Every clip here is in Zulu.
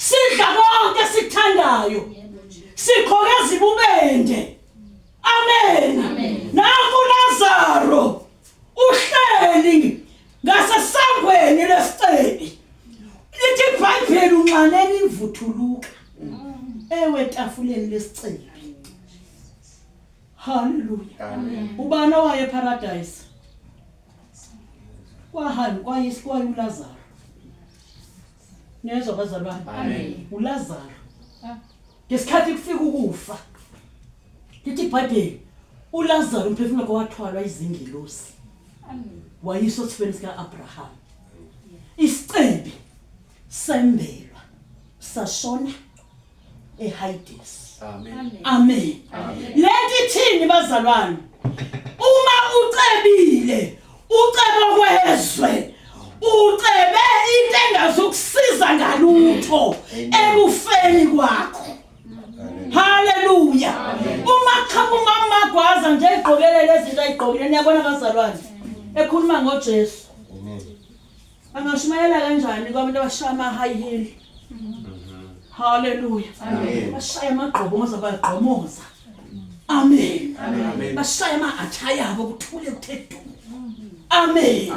sidla konke sikuthandayo, sikhokeza ibubende. Amen. Nangu Lazaro uhleli ngasesangweni lesiceli. Lithi iBhayibheli unxanele imvuthuluka ewe tafuleni lesiceli. Hallelujah. Ubani owaye paradise? Kwayisi uLazaro. Nezwa bazalwane. uLazaro. Ngesikhathi kufika ukufa. Lithi iBhayibheli uLazaro umphefumulo wakhe wathwalwa izingelosi. Wayiswa esifeni sika-Abraham. Isicebe sembelwa sashona eHades. Amen. Lethi thini bazalwane? Uma ucebile, uceba kwezwe, ucebe into engazokusiza ngalutho ekufeni kwakho. Hallelujah. Uma qhamuka amagwaza nje egqokele lezi zinto ayigqokile, niyabona bazalwane, ekhuluma ngoJesu. Angashumayela kanjani kwabantu abashaya ama-high heel? Hallelujah. Bashaya amagqobo ngoba bayagqomoza. Amen. Bashaya ama-attire abo kuthule kuthe du. Amen.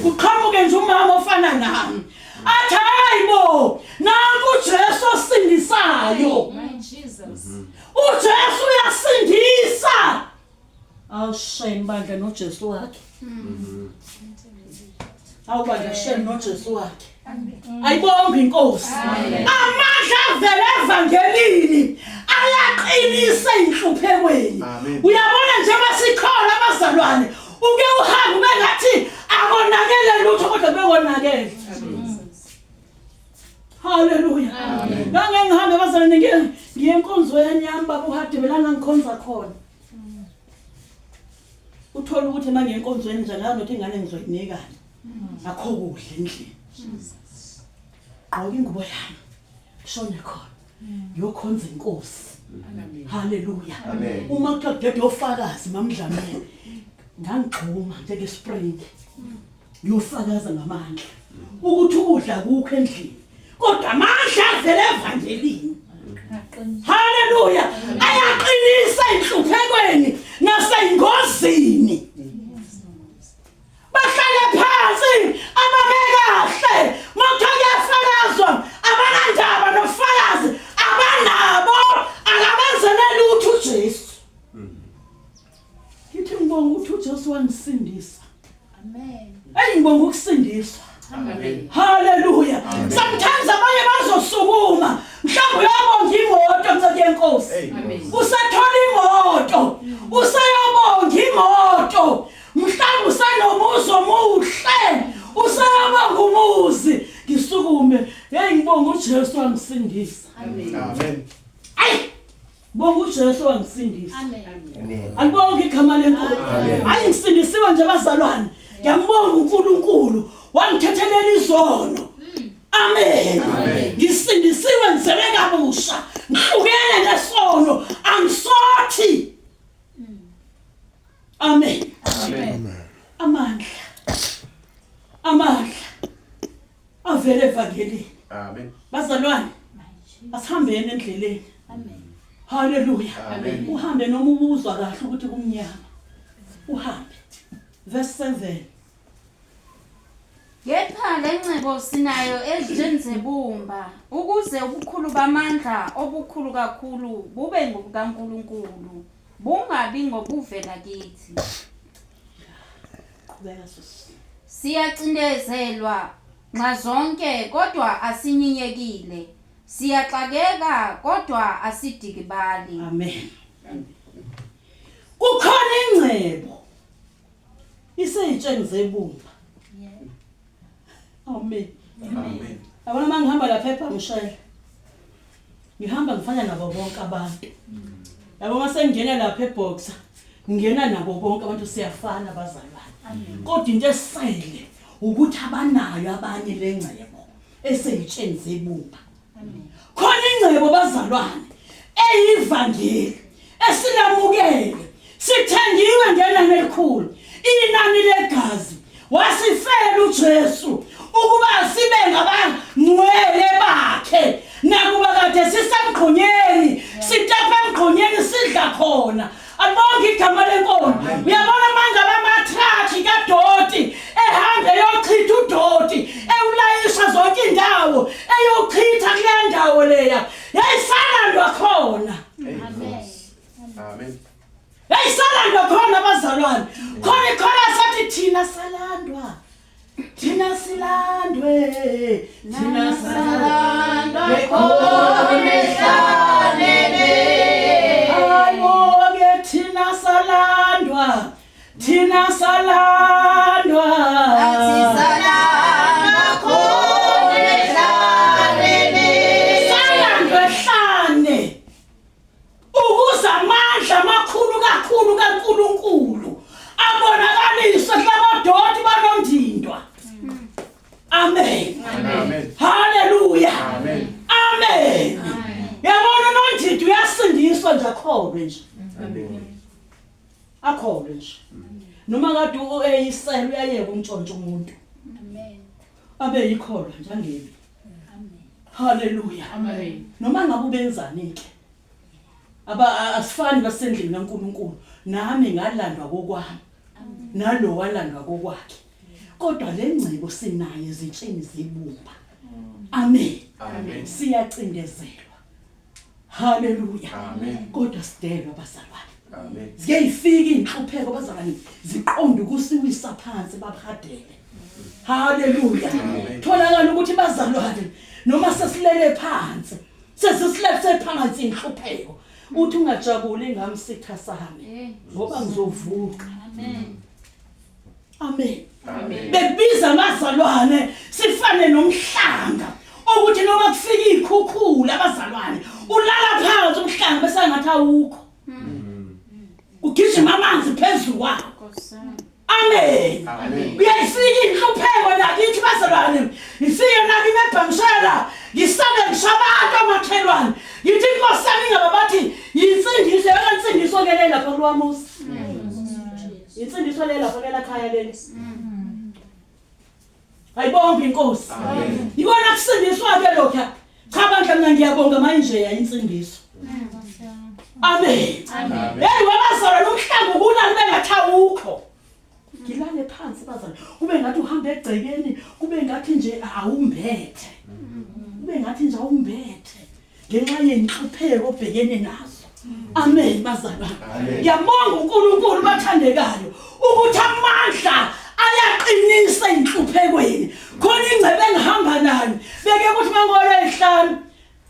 Uqhamuke nje umama ofana nami. Athi hayibo, nangu uJesu osindisayo. uJesu uyasindisa. Awushaye bandla noJesu wakhe. Awubandla shame noJesu wakhe. Ayibonge inkosi. Amandla avela evangelini ayaqinisa inhluphekweni. Uyabona nje masikhola abazalwane, uke uhambe bengathi akonakele lutho kodwa bekonakele. Hallelujah. Ngake ngihambe abazalwane ngiye enkonzweni yami baba uHade belana ngikhonza khona. Uthola ukuthi manje enkonzweni nje nganothi ingane ngizoyinikana. Akho kudla endlini. Gqoka ingubo yami. Shone khona. Yokhonza inkosi. Hallelujah. Uma kuqedwe ufakazi mamdlamini. Ngangigxuma njenge spring. Ngiyofakaza ngamandla. Ukuthi ukudla kukho endlini. Kodwa amandla avela evangelini. Hallelujah. Ayaqinisa inhluphekweni nasengozini. Bahlale phansi ababekahle mokuyafakazwa abanandaba nofakazi abanabo akabenzele lutho uJesu. Ngithi ngibonga ukuthi uJesu wangisindisa. Amen. Ngibonga ukusindiswa. Amen. Hallelujah. Sometimes abanye bazosukuma mhlawumbe uyabonga imoto mthathe yenkosi. Usathola imoto. Usayabonga imoto. Mhlawumbe usanomuzi omuhle. Usayabonga umuzi. Ngisukume. Ngibonga uJesu wangisindisa. Amen. Bonga uJesu wangisindisa. Amen. Angibonga igama lenkosi. Hayi ngisindisiwe nje bazalwane. Ngiyambonga uNkulunkulu wangithethelela izono. Amen. Ngisindisiwe ngizelwe kabusha. Ngihlukene nesono. Angisothi. Amen. Amandla avela evangelini. Amen. Bazalwane, asihambeni endleleni. Amen. Hallelujah. Amen. Uhambe noma ubuzwa kahle ukuthi kumnyama. Uhambe. Verse 7. Kepha lencebo sinayo ezindleni zebumba ukuze ubukhulu bamandla obukhulu kakhulu bube ngobukaNkulunkulu bungabi ngobuvela kithi. Siyacindezelwa nxazonke kodwa asinyinyekile. Siyaxakeka kodwa asidikibali. Amen. Kukhona ingcebo iseyitsheni zebumba. Amen. Amen. Abona mangihamba lapha eBhamshela. Ngihamba ngifanya nabo bonke abantu. Yabo mase ngena lapha eBoxer, ngingena nabo bonke abantu siyafana bazalwane. Kodwa into esisele ukuthi abanayo abanye lengcebo eseyitsheni zebumba. Amen. Khona ingcebo bazalwane eyivangeli esilamukele sithengiwe ngenani elikhulu inani legazi wasifela uJesu ukuba sibe ngabangcwele bakhe thina Salandwa khona ehlalele. Hayi-ke thina salandwa Nathi salandwa khona ehlalele. salandwa ehlane ukuze amandla amakhulu kakhulu kaNkulunkulu abonakaliswe kulabadoti banomndindwa. Amen. Amen. Hallelujah. Amen. Amen. Yabona uNondidi uyasindiswa nje akholwe nje. Amen. Akholwe nje. Noma kade eyisela uyayeka umntshontsho umuntu. Amen. Abe yikholwa nje angeli. Amen. Hallelujah. Amen. Noma ngabe ubenzani ke. Asifani basendlini kaNkulunkulu. Nami ngalandwa kokwami. Nalo walandwa kokwakhe. Kodwa le ngcibo sinayo ezitsheni zebumba. Amen. Amen. Siyacindezelwa. Hallelujah. Amen. Kodwa sidelwa bazalwane. Amen. Ziyayifika inhlupheko bazalwane ziqonda ukusiwisa phansi baphadele. Hallelujah. Amen. Tholakala ukuthi bazalwane noma sesilele phansi sesisilele phansi inhlupheko uthi ungajabuli ngami sitha sami ngoba ngizovuka. Amen. Amen. Amen. Bebiza abazalwane sifane nomhlanga ukuthi noma kufika ikhukhula abazalwane ulala phansi umhlanga bese ngathi awukho. Ugijima amanzi phezulu kwakho. Nkosana. Amen. Amen. Uyayifika inhlupheko lakithi bazalwane. Ifike naki nebhamshela, ngisale ngishabantu amakhelwane. Ngithi inkosana ingababathi yinsindiso yakansindiso ke lapha kuLwamusa. Insindiso le lapha ke lakhaya leli. Ayibonga inkosi. Amen. Yibona kusindiswa ke lokho. Cha bandla mina ngiyabonga manje yayinsindiso. Amen. Amen. Hey wabazalwane umhlanga ukunani bengathi awukho. Ngilale phansi bazalwane. Kube ngathi uhamba egcekeni, kube ngathi nje awumbethe. Kube ngathi nje awumbethe. Ngenxa yenhlupheko obhekene nazo. Amen bazalwane. Amen. Ngiyabonga uNkulunkulu bathandekayo ukuthi amandla ayaqinisa inhluphekweni. Khona ingcebe engihamba nayo. Beke ukuthi mangolo ehlanu.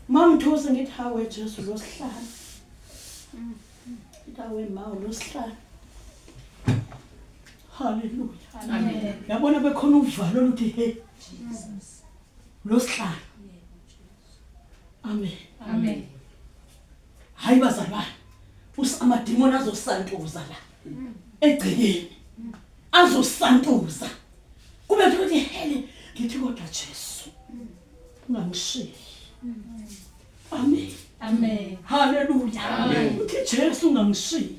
Mangithose ngithi hawe Jesu losihlanu. Dawe mawu losihlanu. Hallelujah. Amen. Yabona bekhona uvalo oluthi hey Jesus. Losihlanu. Amen. Amen. Hayi bazalwane. Amadimoni azosantuza la. Egcekeni. Azosantuza. Kube ukuthi hele ngithi kodwa Jesu. Ungangishiyi. Amen. Amen. Hallelujah. Amen. Uthi Jesu ungangishiyi.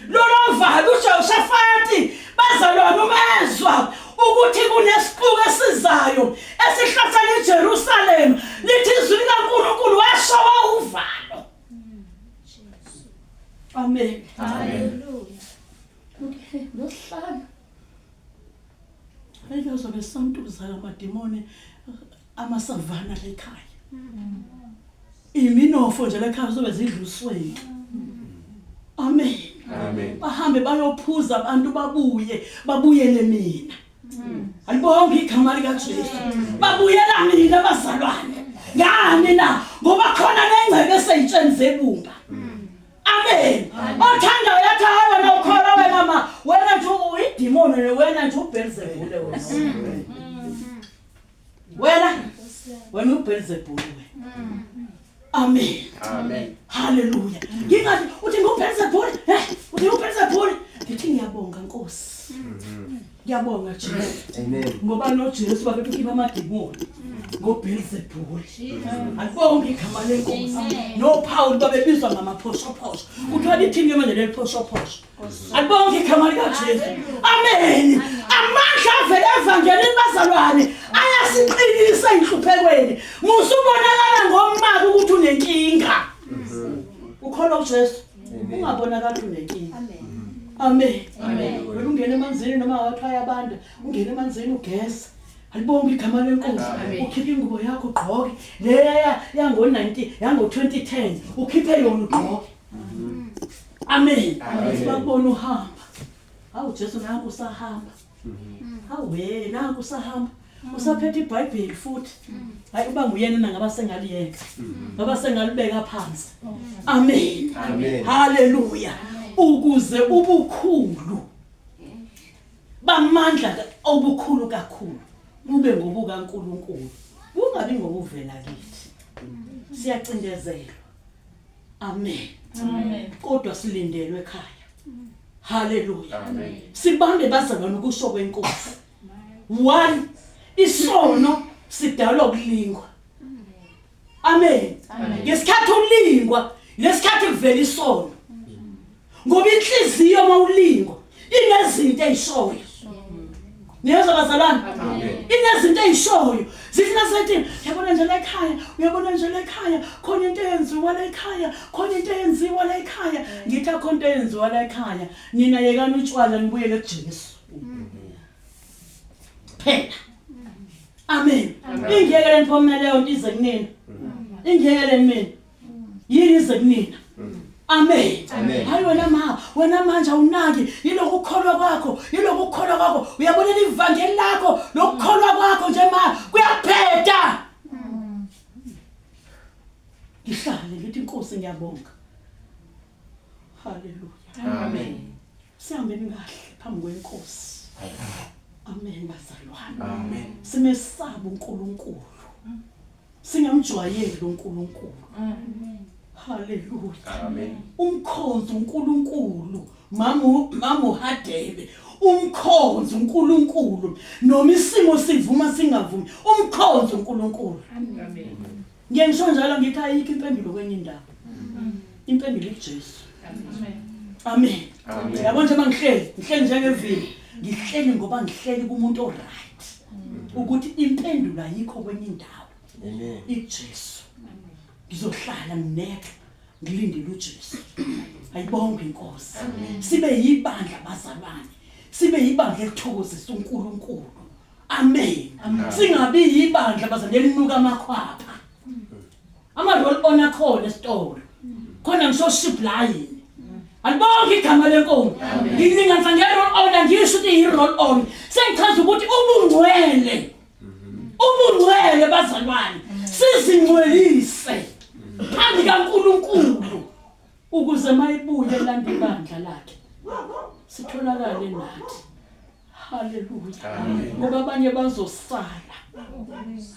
Lolo valo uJoshafati bazalwane umezwa ukuthi kunesiquko esizayo esihlasela eJerusalem lithi izwi likaNkulunkulu washawa uvalo. Amen. Hallelujah. Okay, losihlanu. Ayike azobe santuza amadimoni amasavana lekhaya. Iminofo nje lekhaya sobe zidlusweni. Amen. Amen. Bahambe bayophuza abantu babuyele mina. Alibonga igama lika Jesu. Babuyela mina bazalwane. Ngani na ngoba khona nengcebe eseyitsheni zebumba. Amen. Othanda uyathi hayi wena ukhola wena mama wena nje uyidimoni wena nje uBeelzebul wena uBeelzebul. Amen. Amen. Hallelujah. Ngingathi uthi nguBeelzebul, uthi uBeelzebul. Ngithi ngiyabonga Nkosi. Ngiyabonga Jesu. Amen. Ngoba noJesu babethi ukhipha amadimoni ngoBeelzebul. Akubonga igama lenkosi. NoPaul babebizwa ngamaphoshophosho. Kuthiwa lithini manje leliphoshophosho? Akubonga igama lika Jesu. Amen. Amandla avela evangelini bazalwane ayasiqinisa inhluphekweni. Musubonakala ngomaka ukuthi unenkinga. Ukholwa uJesu. Ungabonakala unenkinga. Amen. Amen. Wena ungena emanzini noma wathaya abantu, ungena emanzini ugeza. Alibonga igama lenkosi. Ukhipha ingubo yakho ugqoke. Leya yango-2010 ukhiphe yona ugqoke. Amen. Sibabona uhamba. Hawu Jesu nanku usahamba. Hawe nanku usahamba. usaphethe iBhayibheli futhi hayi uba nguyena ngaba sengaliyeka ngaba sengalibeka phansi amen Amen. haleluya ukuze ubukhulu bamandla obukhulu kakhulu kube ngobukaNkulunkulu kungabi ngokuvela kithi siyacindezelwa amen kodwa silindelwe ekhaya haleluya Amen. sibambe bazalwane ukusho kwenkosi 1 isono sidalwa ukulingwa amen ngesikhathi ulingwa lesikhathi kuvela isono ngoba inhliziyo mawulingwa inezinto ezishoyo niyezwa bazalwane inezinto ezishoyo zifuna sethi yabona nje la ekhaya uyabona nje la ekhaya khona into eyenziwa la ekhaya khona into eyenziwa la ekhaya ngithi akho into eyenziwa la ekhaya nina yekani utshwala nibuyele kuJesu phela amen ingiyekele niphomela leyo nto ize kunina ingiyekele mina yini ize kunina amen hayi wena manje awunaki yilokho ukukholwa kwakho uyabona ivangeli lakho lokukholwa kwakho nje kuyaphetha ngihlale ngithi inkosi ngiyabonga haleluya Amen. sihambeni kahle phambi kwenkosi amen bazalwane Amen. simesaba uNkulunkulu singamjwayeli uNkulunkulu haleluya Amen. umkhonzo uNkulunkulu mamu hadebe umkhonzo uNkulunkulu noma isimo sivuma singavumi umkhonzo uNkulunkulu ngisho njalo ngithi ayikho impendulo kwenye indawo impendulo iJesu amen yabo nje mangihleli njengevili ngihleli ngoba ngihleli kumuntu oright ukuthi impendulo ayikho kwenye indawo Amen. iJesu ngizohlala ngineke ngilindele uJesu ayibonge inkosi sibe yibandla bazalwane sibe yibandla elithokozisa uNkulunkulu amen singabi yibandla bazalwane elinuka amakhwapha ama-roll on akhona esitolo khona ngisho ship line alibonge igama lenkomo ngilinganisa nge-roll on ngisho ukuthi yi-roll on sengichaza ukuthi ubungcwele bazalwane sizingcwelise phambi kaNkulunkulu ukuze mayibuye elanda ibandla lakhe sitholakale nathi haleluya ngoba abanye bazosala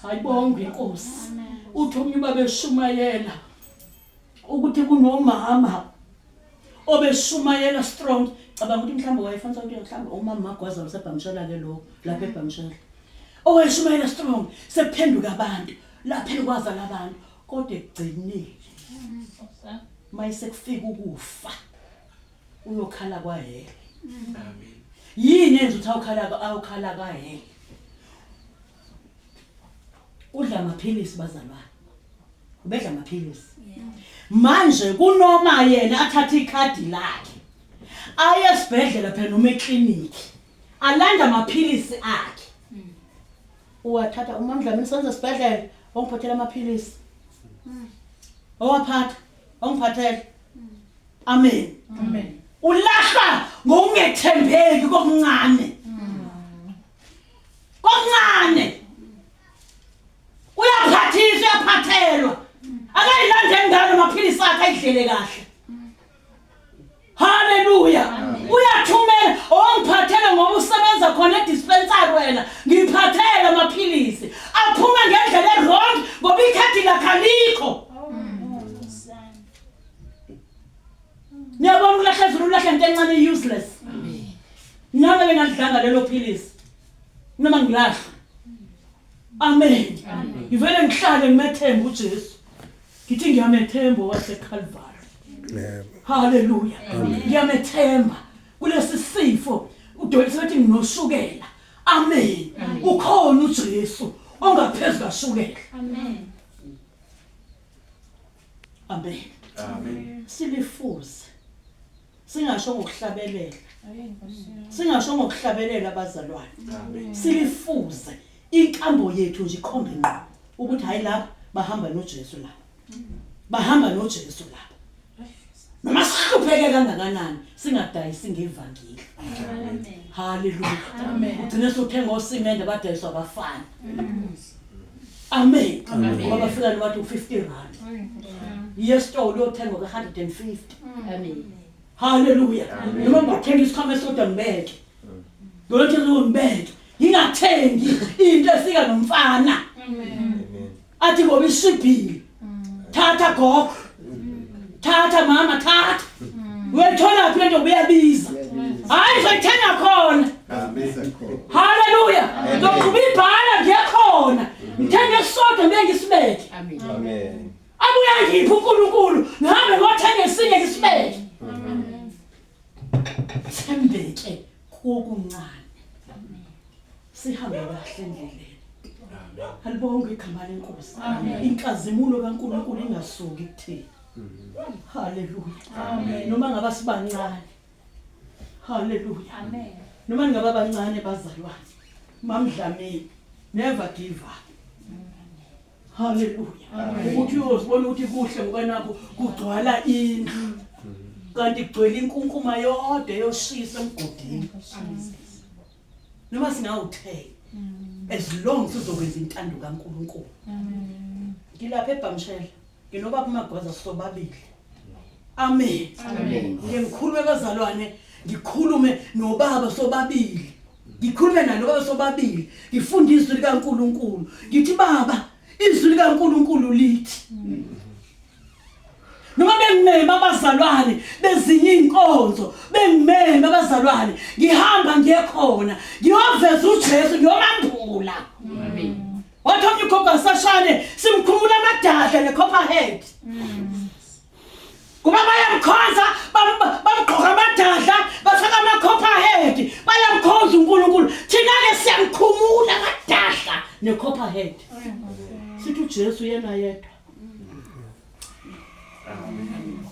hayibonge inkosi uthi omnye babeshumayela ukuthi kunomama obeshumayela strong cabanga ukuthi mhlawumbe wayefanele ukuthi mhlawumbe umama magwaza usebhamshela ke lo lapha ebhamshela oweshumayela strong sephenduka abantu lapha ekwaza labantu kodwa egcinile mayisekufika ukufa uyokhala kwahele Amen. yini enza ukuthi awukhala kwahele udla amaphilisi bazalwane ubedla amaphilisi manje kunoma yena athatha ikhadi lakhe aye esibhedlela phela noma ekliniki alanda amaphilisi akhe uwathatha uma mdlamini senze esibhedlela ongiphathela amaphilisi owaphatha ongiphathela amen ulahla ngokungethembeki kokuncane uyaphathisa uyaphathelwa akayilandeli ngalo amaphilisi akhe ayidlele kahle haleluya uyathumela ongiphathele ngoba usebenza khona edispensary wena ngiphathele amaphilisi aphuma ngendlela wrong ngoba ikhadi lakhe alikho niyabona ulahla ezulu ulahla into encane useless nami bengadlanga lelo philisi noma ngilahla amen ivele ngihlale ngimethemba uJesu ngithi ngiyamethemba waseCalvary haleluya ngiyamethemba kulesi sifo udokotela sethi nginoshukela amen ukhona uJesu ongaphezulu kashukela amen silifuze singasho ngokuhlabelela abazalwane silifuze inkambo yethu nje ikhombe ngqo ukuthi hayi lapha bahamba noJesu lapha noma sihlupheke kangakanani singadayisi ngevangeli. Amen. Hallelujah. Amen. Ugcine suthenga osimende badayiswa abafana. Amen. Ngoba bafika nobathi u50 rand. Yesitolo uyothenga ka150. Amen. Hallelujah. Noma ngathenga isikhwama esodwa ngibeke. Ngolothi ngibeke. Ngingathengi into efika nomfana. Amen. Athi ngoba ishibhile. Thatha gogo. Thatha mama thatha. Uyathola phi lento ubuyabiza. Hayi zoyithenga khona. Amen. Hallelujah. Ngokuba ibhala ngiyakhona. Ngithenge isodwa ngisibeke. Amen. Abuya ngiphi uNkulunkulu ngabe ngothenga esinye ngisibeke. Thembeke kokuncane. Sihambe kahle endleleni. Halibonke igama lenkosi. Inkazimulo kaNkulunkulu ingasuki kuthina. Hallelujah. Noma ngaba sibancane. Hallelujah. Amen. Noma ngaba bancane bazalwane. Mamdlamini. Never give up. Hallelujah. Ukuthi uyozibona ukuthi kuhle ngokwenakho kugcwala indlu. Kanti kugcwele inkunkuma yodwa yoshisa emgodini. Noma singawuthe as long sizokwenza intando kaNkulunkulu. Ngilapha eBhamshela. Nginobaba uMagwaza sobabili. Amen. Ngikhulume bazalwane, ngikhulume nobaba sobabili. Ngikhulume nababa sobabili. Ngifundisa izwi likaNkulunkulu. Ngithi baba, izwi likaNkulunkulu lithi. Noma bengimema abazalwane bezinye inkonzo, bengimema abazalwane, ngihamba ngiyekhona, ngiyoveza uJesu ngiyomambula. Amen. Wathi umkhokha sashane simkhumula amadadla neCopperhead. Kuba bayamkhonza bamgqoka amadadla bafaka amaCopperhead bayamkhonza uNkulunkulu. Thina ke siyamkhumula amadadla neCopperhead. Sithi uJesu yena yedwa. Amen.